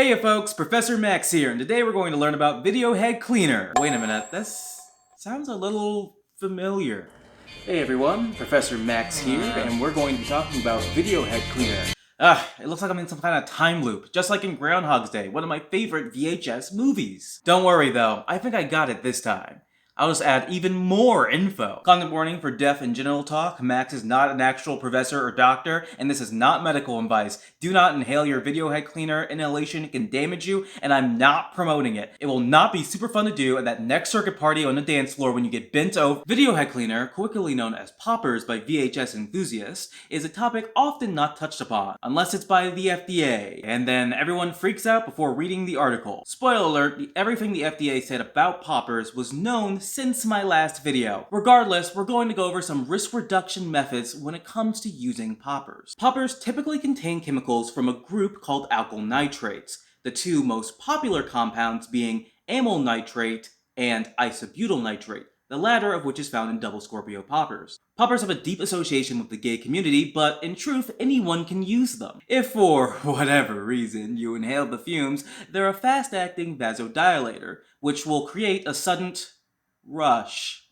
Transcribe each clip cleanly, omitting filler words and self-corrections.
Hey folks, Professor Max here, and today we're going to learn about Video Head Cleaner. Wait a minute, this sounds a little familiar. Hey everyone, Professor Max here, and we're going to be talking about Video Head Cleaner. It looks like I'm in some kind of time loop, just like in Groundhog's Day, one of my favorite VHS movies. Don't worry though, I think I got it this time. I'll just add even more info. Content warning for deaf and genital talk. Max is not an actual professor or doctor, and this is not medical advice. Do not inhale your video head cleaner. Inhalation can damage you, and I'm not promoting it. It will not be super fun to do at that next circuit party on the dance floor when you get bent over. Video head cleaner, colloquially known as poppers by VHS enthusiasts, is a topic often not touched upon, unless it's by the FDA, and then everyone freaks out before reading the article. Spoiler alert, everything the FDA said about poppers was known since my last video. Regardless, we're going to go over some risk reduction methods when it comes to using poppers. Poppers typically contain chemicals from a group called alkyl nitrates, the two most popular compounds being amyl nitrate and isobutyl nitrate, the latter of which is found in double Scorpio poppers. Poppers have a deep association with the gay community, but in truth, anyone can use them. If for whatever reason you inhale the fumes, they're a fast-acting vasodilator, which will create a sudden rush.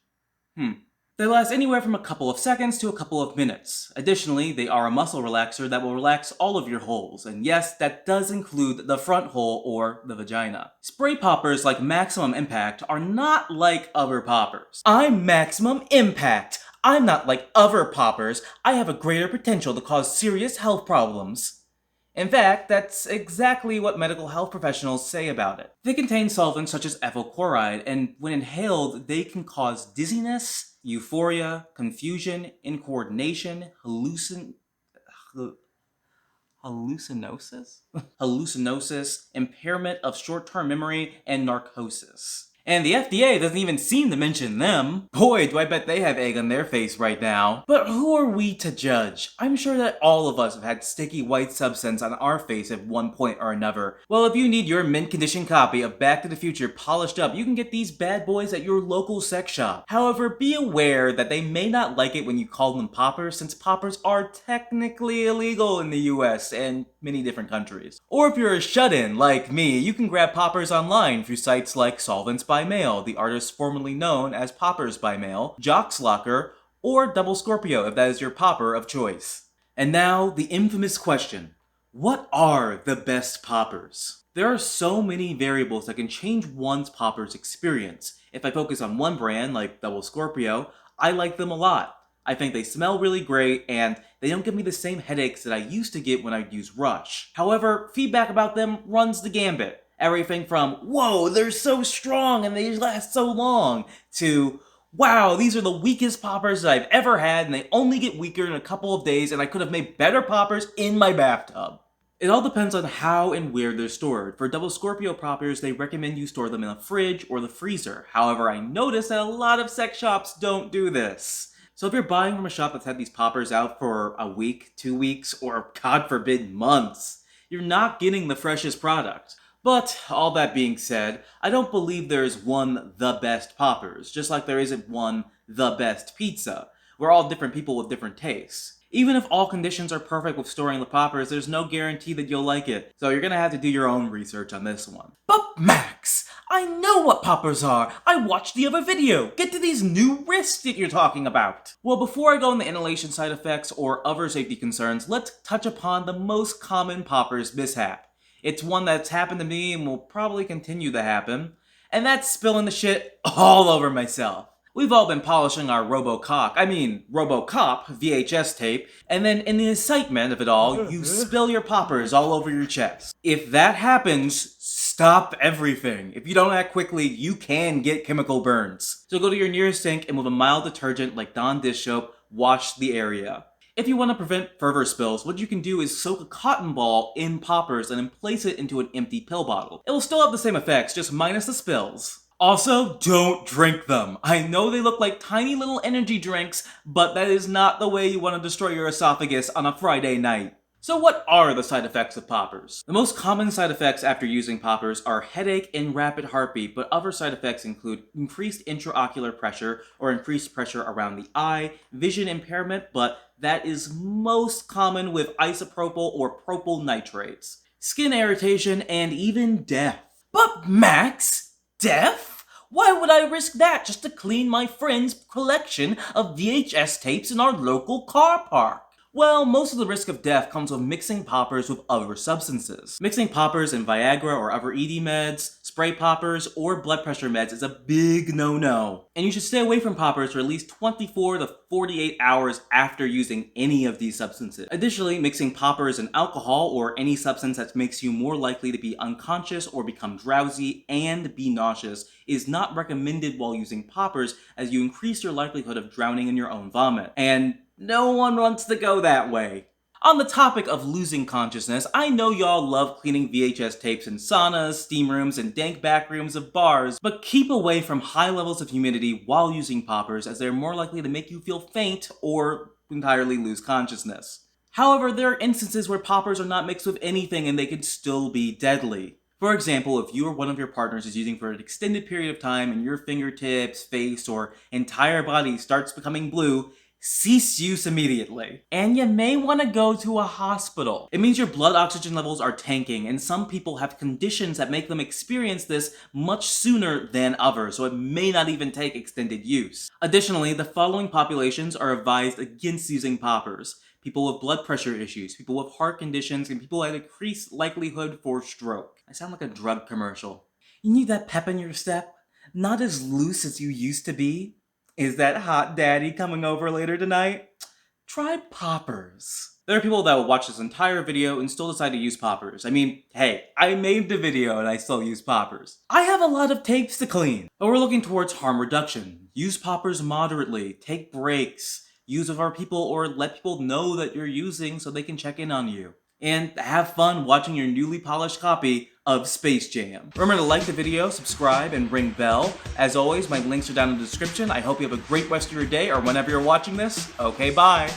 They last anywhere from a couple of seconds to a couple of minutes. Additionally, they are a muscle relaxer that will relax all of your holes, and yes, that does include the front hole or the vagina. Spray poppers like Maximum Impact are not like other poppers. I'm Maximum Impact! I'm not like other poppers. I have a greater potential to cause serious health problems. In fact, that's exactly what medical health professionals say about it. They contain solvents such as ethyl chloride, and when inhaled, they can cause dizziness, euphoria, confusion, incoordination, hallucinosis, impairment of short-term memory, and narcosis. And the FDA doesn't even seem to mention them. Boy, do I bet they have egg on their face right now. But who are we to judge? I'm sure that all of us have had sticky white substance on our face at one point or another. Well, if you need your mint condition copy of Back to the Future polished up, you can get these bad boys at your local sex shop. However, be aware that they may not like it when you call them poppers, since poppers are technically illegal in the US and many different countries. Or if you're a shut-in like me, you can grab poppers online through sites like Solvents by Mail, the artist formerly known as Poppers by Mail, Jocks Locker, or Double Scorpio if that is your popper of choice. And now, the infamous question. What are the best poppers? There are so many variables that can change one's popper's experience. If I focus on one brand, like Double Scorpio, I like them a lot. I think they smell really great, and they don't give me the same headaches that I used to get when I'd use Rush. However, feedback about them runs the gambit. Everything from, whoa, they're so strong and they last so long, to, wow, these are the weakest poppers that I've ever had and they only get weaker in a couple of days and I could have made better poppers in my bathtub. It all depends on how and where they're stored. For Double Scorpio poppers, they recommend you store them in a fridge or the freezer. However, I noticed that a lot of sex shops don't do this. So if you're buying from a shop that's had these poppers out for a week, 2 weeks, or God forbid months, you're not getting the freshest product. But, all that being said, I don't believe there is one the best poppers, just like there isn't one the best pizza. We're all different people with different tastes. Even if all conditions are perfect with storing the poppers, there's no guarantee that you'll like it, so you're gonna have to do your own research on this one. But Max, I know what poppers are! I watched the other video! Get to these new risks that you're talking about! Well, before I go into inhalation side effects or other safety concerns, let's touch upon the most common poppers mishap. It's one that's happened to me and will probably continue to happen, and that's spilling the shit all over myself. We've all been polishing our RoboCop VHS tape, and then in the excitement of it all, you spill your poppers all over your chest. If that happens, stop everything. If you don't act quickly, you can get chemical burns. So go to your nearest sink and with a mild detergent like Dawn dish soap, wash the area. If you want to prevent further spills, what you can do is soak a cotton ball in poppers and then place it into an empty pill bottle. It will still have the same effects, just minus the spills. Also, don't drink them. I know they look like tiny little energy drinks, but that is not the way you want to destroy your esophagus on a Friday night. So what are the side effects of poppers? The most common side effects after using poppers are headache and rapid heartbeat, but other side effects include increased intraocular pressure or increased pressure around the eye, vision impairment, but that is most common with isopropyl or propyl nitrates. skin irritation, and even death. But Max, death? Why would I risk that just to clean my friend's collection of VHS tapes in our local car park? Well, most of the risk of death comes with mixing poppers with other substances. Mixing poppers and Viagra or other ED meds, spray poppers, or blood pressure meds is a big no-no. And you should stay away from poppers for at least 24 to 48 hours after using any of these substances. Additionally, mixing poppers and alcohol or any substance that makes you more likely to be unconscious or become drowsy and be nauseous is not recommended while using poppers, as you increase your likelihood of drowning in your own vomit. And no one wants to go that way. On the topic of losing consciousness, I know y'all love cleaning VHS tapes in saunas, steam rooms, and dank back rooms of bars, but keep away from high levels of humidity while using poppers, as they're more likely to make you feel faint or entirely lose consciousness. However, there are instances where poppers are not mixed with anything and they can still be deadly. For example, if you or one of your partners is using for an extended period of time and your fingertips, face, or entire body starts becoming blue, cease use immediately. And you may want to go to a hospital. It means your blood oxygen levels are tanking, and some people have conditions that make them experience this much sooner than others, so it may not even take extended use. Additionally, the following populations are advised against using poppers: people with blood pressure issues, people with heart conditions, and people at increased likelihood for stroke. I sound like a drug commercial. You need that pep in your step? Not as loose as you used to be? Is that hot daddy coming over later tonight? Try poppers. There are people that will watch this entire video and still decide to use poppers. I mean, hey, I made the video and I still use poppers. I have a lot of tapes to clean. But we're looking towards harm reduction. Use poppers moderately, take breaks, use with other people, or let people know that you're using so they can check in on you. And have fun watching your newly polished copy of Space Jam. Remember to like the video, subscribe, and ring bell. As always, my links are down in the description. I hope you have a great rest of your day or whenever you're watching this. Okay, bye.